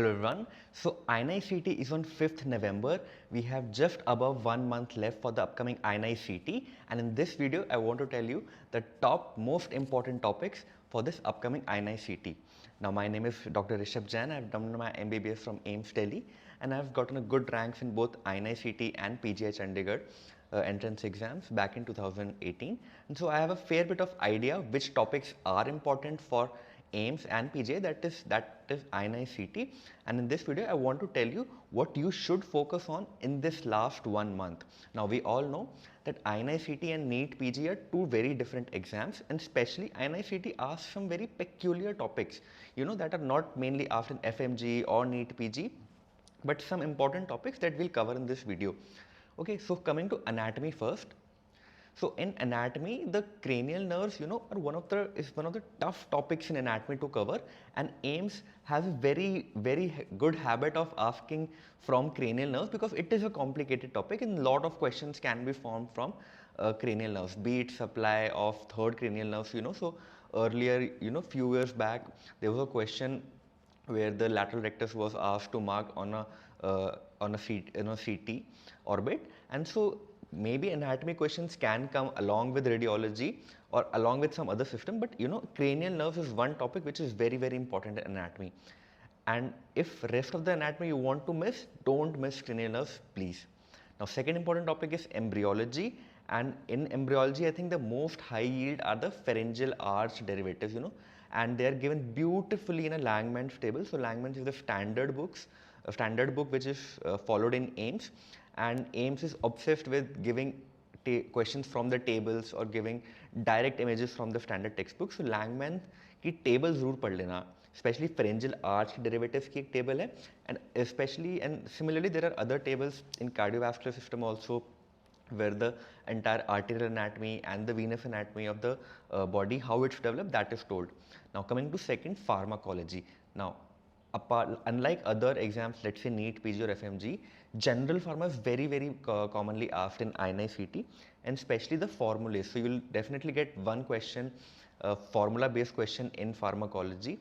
Hello everyone. So INICET is on 5th November. We have just above 1 month left for the upcoming INICET, and in this video I want to tell you the top most important topics for this upcoming INICET. Now my name is Dr. Rishabh Jain. I've done my MBBS from AIIMS Delhi and I've gotten a good ranks in both INICET and PGI Chandigarh entrance exams back in 2018, and so I have a fair bit of idea which topics are important for AIIMS and PGI, that is INICET, and in this video I want to tell you what you should focus on in this last 1 month. Now we all know that INICET and NEET PG are two very different exams, and especially INICET asks some very peculiar topics, that are not mainly asked in FMG or NEET PG, but some important topics that we'll cover in this video. Okay, so coming to anatomy first. So in anatomy, the cranial nerves, are one of the tough topics in anatomy to cover, and AIIMS has a very good habit of asking from cranial nerves because it is a complicated topic and a lot of questions can be formed from cranial nerves, be it supply of third cranial nerves. So earlier, few years back, there was a question where the lateral rectus was asked to mark on a CT orbit, and so maybe anatomy questions can come along with radiology or along with some other system, but cranial nerves is one topic which is very important in anatomy, and if rest of the anatomy you want to miss, don't miss cranial nerves, please. Now second important topic is embryology, and in embryology I think the most high yield are the pharyngeal arch derivatives, and they are given beautifully in a Langmans table. So Langmans is the standard book which is followed in AIIMS, and AIIMS is obsessed with giving questions from the tables or giving direct images from the standard textbook. So Langmans की table जरूर पढ़ लेना, especially pharyngeal arch derivatives की एक table है, and similarly there are other tables in cardiovascular system also, where the entire arterial anatomy and the venous anatomy of the body, how it's developed, that is told. Now coming to second, pharmacology. Now unlike other exams, let's say NEET, PG or FMG, general pharma is very commonly asked in INICET, and especially the formulas. So you'll definitely get one question, formula based question in pharmacology,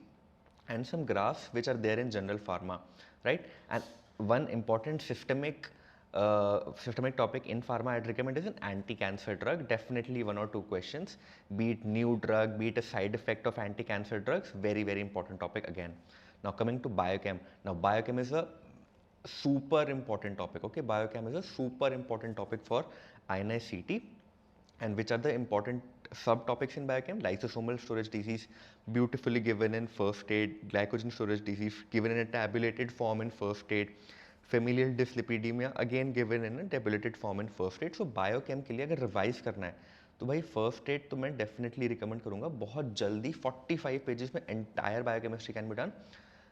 and some graphs which are there in general pharma, right? And one important systemic topic in pharma I'd recommend is an anti-cancer drug. Definitely one or two questions, be it new drug, be it a side effect of anti-cancer drugs, very important topic again. Now coming to biochem. Now biochem is a super important topic. Okay, biochem is a super important topic for INICET. And which are the important subtopics in biochem? Lysosomal storage disease, beautifully given in first aid. Glycogen storage disease, given in a tabulated form in first aid. Familial dyslipidemia, again given in a tabulated form in first aid. So biochem के लिए अगर revise करना है तो भाई first aid तो मैं definitely recommend करूँगा, बहुत जल्दी 45 पेजेस में entire biochemistry can be done.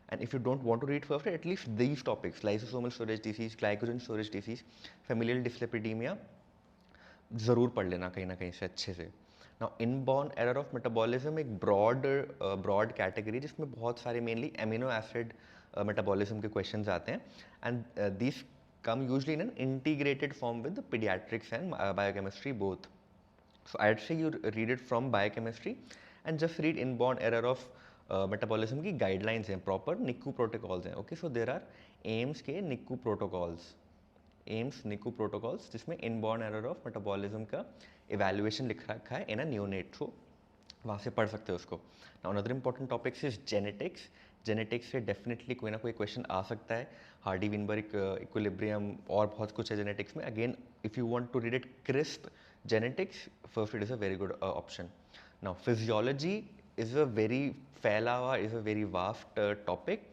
And if you don't want to read first aid, at least these topics, lysosomal storage disease, glycogen storage disease, familial dyslipidemia, ज़रूर पढ़ लेना कहीं ना कहीं से अच्छे से. Now inborn error of metabolism एक ब्रॉड कैटेगरी जिसमें बहुत सारे मेनली एमिनो एसिड मेटाबॉलिज्म के क्वेश्चंस आते हैं, and this come usually in an integrated form with the pediatrics and biochemistry both. So I'd say you read it from biochemistry and just read inborn error of metabolism की guidelines हैं, proper NICU protocols हैं. Okay, so there are AIIMS के NICU protocols, AIIMS NICU protocols जिसमें inborn error of metabolism का evaluation लिख रखा है in a neonate, so वहाँ से पढ़ सकते हो उसको. Now another important topic is genetics. Genetics से डेफिनेटली कोई ना कोई क्वेश्चन आ सकता है, हार्डी विनबर्ग इक्विलिब्रियम और बहुत कुछ है जेनेटिक्स में. Again if you want to read it crisp genetics, first it is a very good option. Now physiology is a very फैला हुआ, is a very vast topic,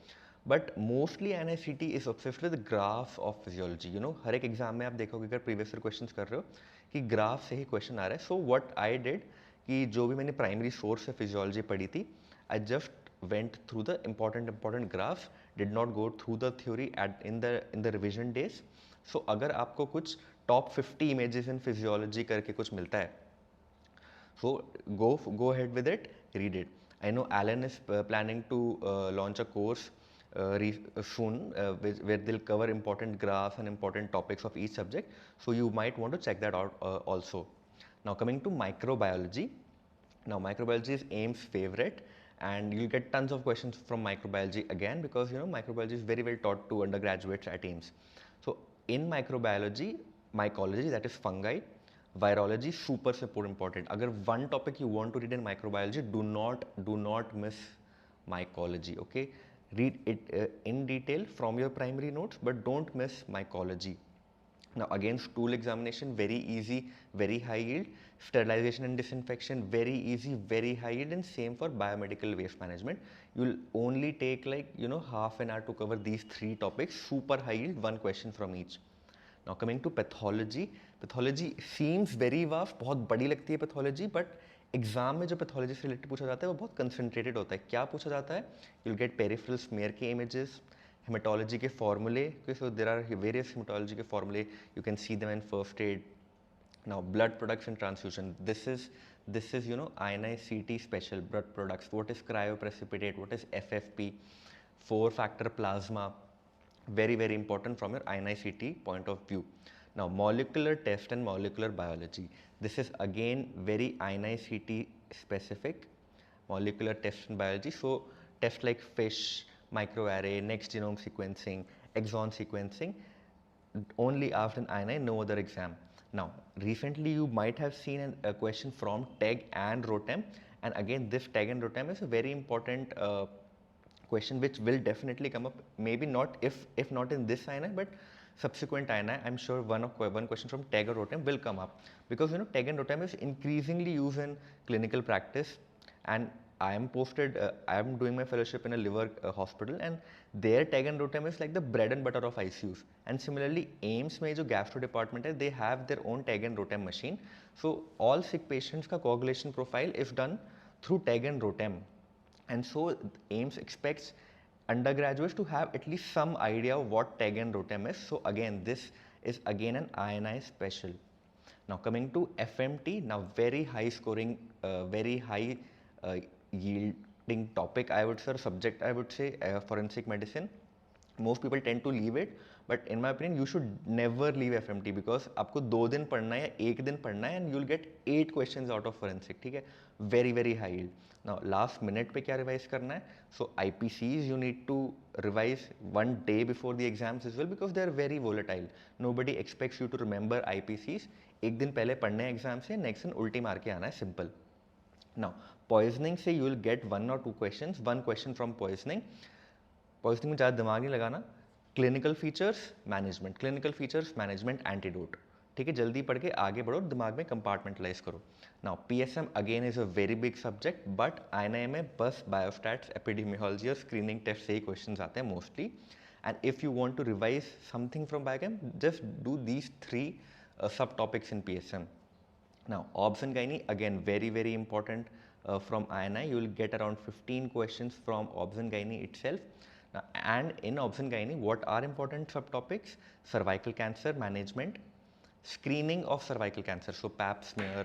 but mostly NICET is obsessed with graph of physiology. हर एक exam में आप देखोगे अगर previous year question कर रहे हो कि ग्राफ से ही क्वेश्चन आ रहा है. सो व्हाट आई डिड कि जो भी मैंने प्राइमरी सोर्स से फिजियोलॉजी पढ़ी थी, I just went through the important graphs, did not go through the theory in the revision days. So अगर आपको कुछ top 50 images in physiology करके कुछ मिलता है, so go ahead with it, read it. I know Alan is planning to launch a course soon where they'll cover important graphs and important topics of each subject, so you might want to check that out also. Now coming to microbiology. Now microbiology is AIIMS favorite, and you'll get tons of questions from microbiology again, because microbiology is very well taught to undergraduates at AIIMS. So in microbiology, mycology, that is fungi, virology, super important. Agar one topic you want to read in microbiology, do not miss mycology. Okay, read it in detail from your primary notes, but don't miss mycology. Now again, stool examination, very easy, very high yield. Sterilization and disinfection, very easy, very high yield. And same for biomedical waste management. You'll only take like half an hour to cover these three topics, super high yield, one question from each. Now coming to pathology, pathology seems very vast, बहुत बड़ी लगती है pathology, but exam में जो pathology से related पूछा जाता है वो बहुत कंसंट्रेटेड होता है. क्या पूछा जाता है? यूल गेट पेरिफेरल स्मीयर के इमेजेस, हेमेटोलॉजी के फॉर्मूले, सो देर आर वेरियस हेमेटोलॉजी के फॉर्मूले, you can see them in first aid. Now blood products and transfusion, this is INI-CT special blood products. What is cryoprecipitate, what is FFP, 4-factor plasma, very important from your INI-CT point of view. Now molecular test and molecular biology, this is again very INI-CT specific, molecular test and biology. So tests like FISH, microarray, next genome sequencing, exon sequencing, only asked in INI, no other exam. Now recently you might have seen a question from TEG and ROTEM, and again this TEG and ROTEM is a very important question which will definitely come up, maybe not, if not in this INI, but subsequent INI. I'm sure one question from TEG or ROTEM will come up, because TEG and ROTEM is increasingly used in clinical practice. And I am doing my fellowship in a liver hospital, and their TEG and ROTEM is like the bread and butter of ICUs. And similarly, AIIMS में जो gastro department है, they have their own TEG and ROTEM machine. So all sick patients का coagulation profile is done through TEG and ROTEM. And so AIIMS expects undergraduates to have at least some idea of what TEG and ROTEM is. So again, this is again an INI special. Now coming to FMT, now very high scoring, very high yielding topic, I would say, subject, I would say, forensic medicine. Most people tend to leave it, but in my opinion you should never leave FMT, because आपको 2 दिन पढ़ना है या 1 दिन पढ़ना है, and you'll get 8 questions out of forensic. ठीक है, very high yield. Now last minute पे क्या रिवाइज करना है? So IPCs you need to revise 1 day before the exams as well, because they are very volatile. Nobody expects you to remember IPCs. एक दिन पहले पढ़ने एग्जाम से, next दिन उल्टी मार के आना है, सिंपल. Now poisoning से you will get 1 or 2 questions, 1 question from poisoning. Poisoning में ज़्यादा दिमाग नहीं लगाना. Clinical features management antidote. ठीक है, जल्दी पढ़ के आगे बढ़ो, दिमाग में कंपार्टमेंटलाइज करो. Now PSM again is a very big subject, but INI में बस बायोस्टैट्स, एपिडेमियोलॉजी और स्क्रीनिंग टेस्ट से ही क्वेश्चंस आते हैं mostly. And if you want to revise something from biochem, just do these 3 sub topics in PSM. Now obs and gynae again very important from INI. You will get around 15 questions from obs and gynae itself. And in obs and gynae, what are important subtopics? Cervical cancer management, screening of cervical cancer, so pap smear,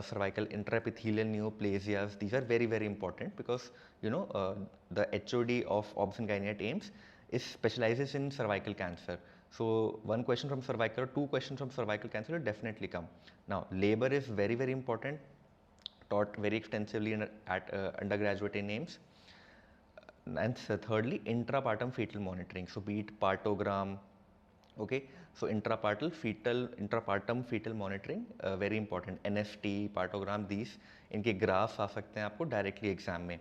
cervical intraepithelial neoplasias. These are very important, because the HOD of obs and gynae at AIIMS specializes in cervical cancer. So 1 question from cervical, 2 questions from cervical cancer will definitely come. Now labor is very important, taught very extensively at undergraduate in AIIMS. And thirdly, intrapartum fetal monitoring, so be it partogram. Okay, so intrapartum fetal monitoring, very important. NFT, partogram, these इनके graphs आ सकते हैं आपको directly exam में.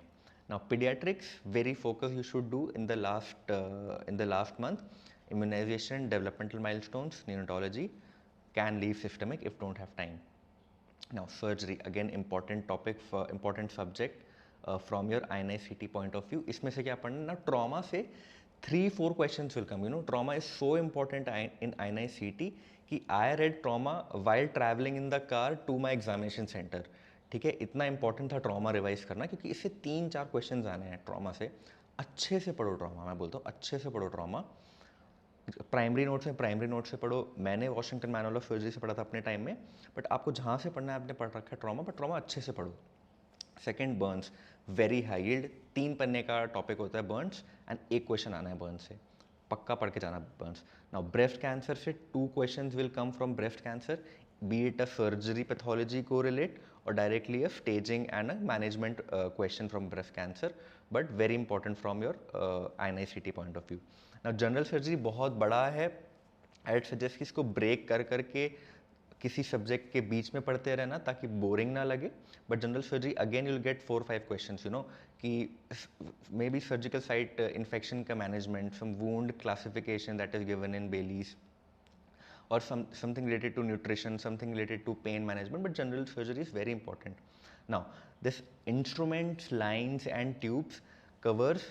Now pediatrics, very focused you should do in the last month. Immunization, developmental milestones, neonatology, can leave systemic if don't have time. Now surgery, again important topic, for important subject from your INI-CT point of view. इसमें से क्या पढ़ना ना, trauma से 3-4 questions will come. Trauma is so important in INI-CT कि I read trauma while traveling in the car to my examination center. ठीक है, इतना important था trauma रिवाइज करना, क्योंकि इससे 3-4 questions आने हैं trauma से. अच्छे से पढ़ो trauma, मैं बोलता हूँ अच्छे से पढ़ो trauma. प्राइमरी नोट से पढ़ो. मैंने वॉशिंगटन मैनुअल ऑफ सर्जरी से पढ़ा था अपने टाइम में, बट आपको जहाँ से पढ़ना है आपने पढ़ रखा है ट्रॉमा, बट ट्रॉमा अच्छे से पढ़ो. Second, Burns, very high yield, 3 पन्ने का टॉपिक होता है बर्न्स, एंड 1 क्वेश्चन आना है बर्न्स से, पक्का पढ़ के जाना बर्न्स. नाउ ब्रेस्ट कैंसर से 2 questions will come from breast cancer. be it a surgery pathology correlate or directly a staging and a management question from breast cancer, but very important from your INI-CT point of view. Now general surgery बहुत बड़ा है, I'd suggest कि इसको break कर करके किसी subject के बीच में पढ़ते रहना ताकि बोरिंग ना लगे. But general surgery again you'll get 4-5 questions, you know, कि may be surgical site infection का management, some wound classification that is given in Bailey's, or something related to nutrition, something related to pain management, but general surgery is very important. Now, this instruments, lines and tubes covers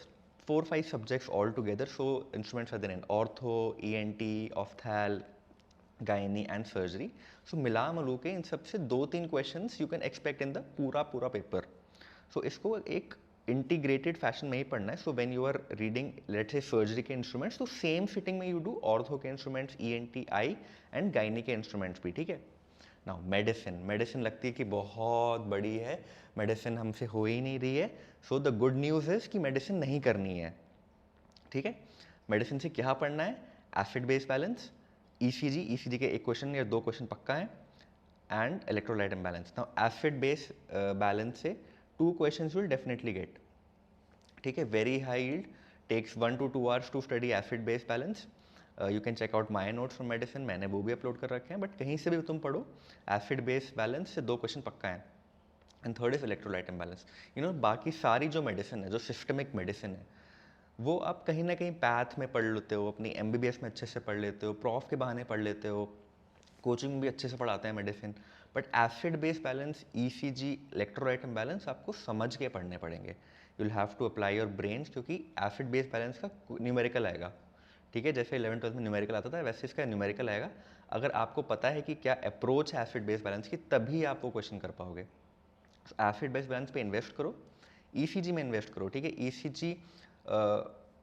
4-5 subjects altogether. So instruments are there in ortho, ENT, ophthal, gynae and surgery. So मिला मलू के इन सबसे 2-3 questions you can expect in the पूरा paper. So इसको एक integrated fashion में ही पढ़ना है. So when you are reading let's say surgery के इंस्ट्रूमेंट्स, तो सेम सिटिंग में यू डू ऑर्थो के instruments, ENT, eye and gynae के इंस्ट्रूमेंट्स भी. ठीक है. नाउ मेडिसिन लगती है कि बहुत बड़ी है, मेडिसिन हमसे हो ही नहीं रही है. So the good news is कि मेडिसिन नहीं करनी है. ठीक है. मेडिसिन से क्या पढ़ना है? एसिड बेस बैलेंस, ECG के एक क्वेश्चन या 2 क्वेश्चन पक्का है, and electrolyte imbalance. Now acid base balance से 2 questions will definitely get. ठीक है. Very high yield, takes 1 to 2 hours to study acid base balance. You can check out my notes from medicine, मैंने वो भी upload कर रखे हैं. But कहीं से भी तुम पढ़ो, एसिड बेस बैलेंस से 2 क्वेश्चन पक्का है. And third is electrolyte imbalance. You know, बाकी सारी जो मेडिसिन है, जो सिस्टमिक मेडिसिन है, वो आप कहीं ना कहीं पैथ में पढ़ लेते हो, अपनी MBBS में अच्छे से पढ़ लेते हो, प्रॉफ के बहाने पढ़ लेते हो, कोचिंग में भी अच्छे से पढ़ाते हैं medicine. But acid base balance, ECG, electrolyte imbalance आपको समझ के पढ़ने पड़ेंगे. You will have to apply your brains, क्योंकि एसिड बेस बैलेंस का न्यूमेरिकल आएगा. ठीक है. जैसे 11th-12th में न्यूमेरिकल आता था, वैसे इसका न्यूमेरिकल आएगा. अगर आपको पता है कि क्या अप्रोच है एसिड बेस बैलेंस की, तभी आप वो क्वेश्चन कर पाओगे. एसिड बेस बैलेंस पे इन्वेस्ट करो, ECG में इन्वेस्ट करो. ठीक है. ECG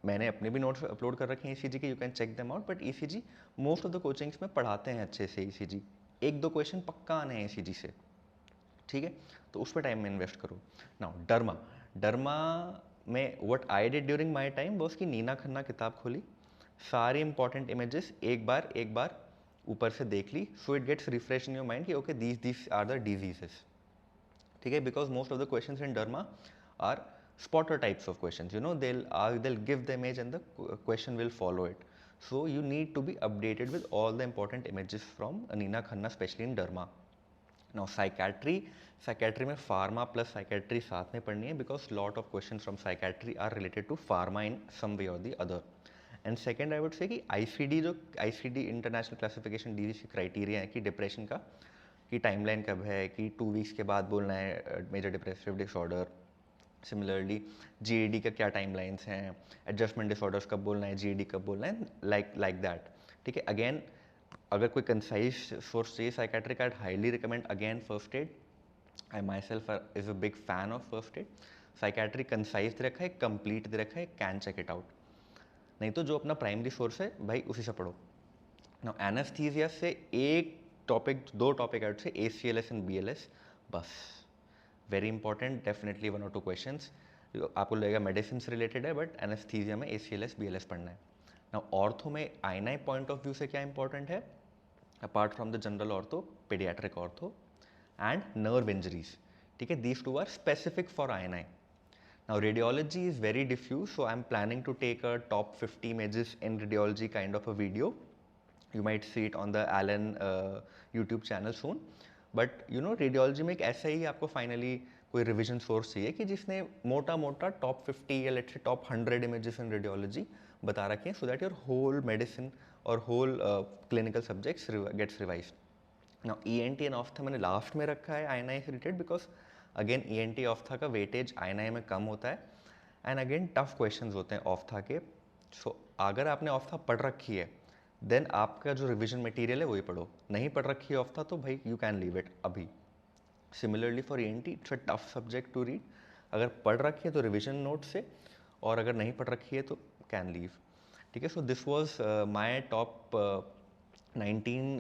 मैंने अपने भी नोट्स अपलोड कर रखे हैं ECG के, you can check them out. But ECG most of the coachings में पढ़ाते हैं अच्छे से. ECG 1-2 क्वेश्चन पक्का आने हैं ECG से. ठीक है. तो उस पर टाइम में इन्वेस्ट करो. नाउ डर्मा में what I did during my time was कि नीना खन्ना किताब खोली, सारी इंपॉर्टेंट इमेजेस एक बार ऊपर से देख ली. So it gets refresh in your mind कि okay these are the diseases. ठीक है. Because most of the questions in derma are spotter types of questions. You know, they'll give the image and the question will follow it. So you need to be updated with all the important images from Nina Khanna, especially in derma. Now psychiatry में pharma plus psychiatry साथ में पढ़नी है, because lot of questions from psychiatry are related to pharma in some way or the other. And second I would say कि ICD international classification disease criteria है कि depression का, कि टाइमलाइन कब है, कि 2 weeks के बाद बोलना है major depressive disorder. Similarly GAD का क्या टाइमलाइंस हैं, एडजस्टमेंट डिसऑर्डर्स कब बोलना है, GAD कब बोलना है, लाइक दैट. ठीक है. अगेन अगर कोई कंसाइज सोर्स चाहिए psychiatric, I highly recommend again first aid. I myself is a big fan of first aid. Psychiatric concise दे रखा है, कंप्लीट दे रखा है, कैन चेक इट आउट. नहीं तो जो अपना प्राइमरी सोर्स है भाई उसी से पढ़ो. नाउ एनेस्थीसिया से एक टॉपिक, 2 टॉपिक आउट से ACLS एंड BLS बस. Very important, definitely 1 or 2 questions. आपको लगेगा मेडिसिन से रिलेटेड है, बट एनेस्थीसिया में ACLS BLS पढ़ना है. नाउ ऑर्थो में INI पॉइंट ऑफ व्यू से क्या इंपॉर्टेंट है, apart from the general ortho, paediatric ortho and nerve injuries. ठीक है. These 2 are specific for INI. Now radiology is very diffuse, so I am planning to take a top 50 images in radiology kind of a video. You might see it on the Alan YouTube channel soon. But you know, radiology में एक ऐसा ही आपको finally कोई revision source चाहिए कि जिसने मोटा top 50 या let's say top 100 images in radiology बता रखे हैं, so that your whole medicine और whole clinical subjects gets revised. Now ENT and ophtha मैंने लास्ट में रखा है INI से related, because again ENT ophtha का वेटेज INI में कम होता है, एंड अगेन टफ क्वेश्चंस होते हैं ऑफ्था के. सो अगर आपने ऑफ्था पढ़ रखी है, देन आपका जो रिविजन मटेरियल है वही पढ़ो. नहीं पढ़ रखी है ऑफ्था तो भाई यू कैन लीव इट अभी. Similarly for ENT it's a tough subject to read. अगर पढ़ रखी है तो रिविजन नोट से, और अगर नहीं पढ़ रखी है तो कैन लीव. ठीक है. So this was my top 19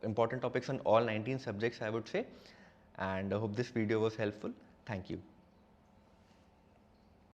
important topics on all 19 subjects, I would say, and I hope this video was helpful. Thank you.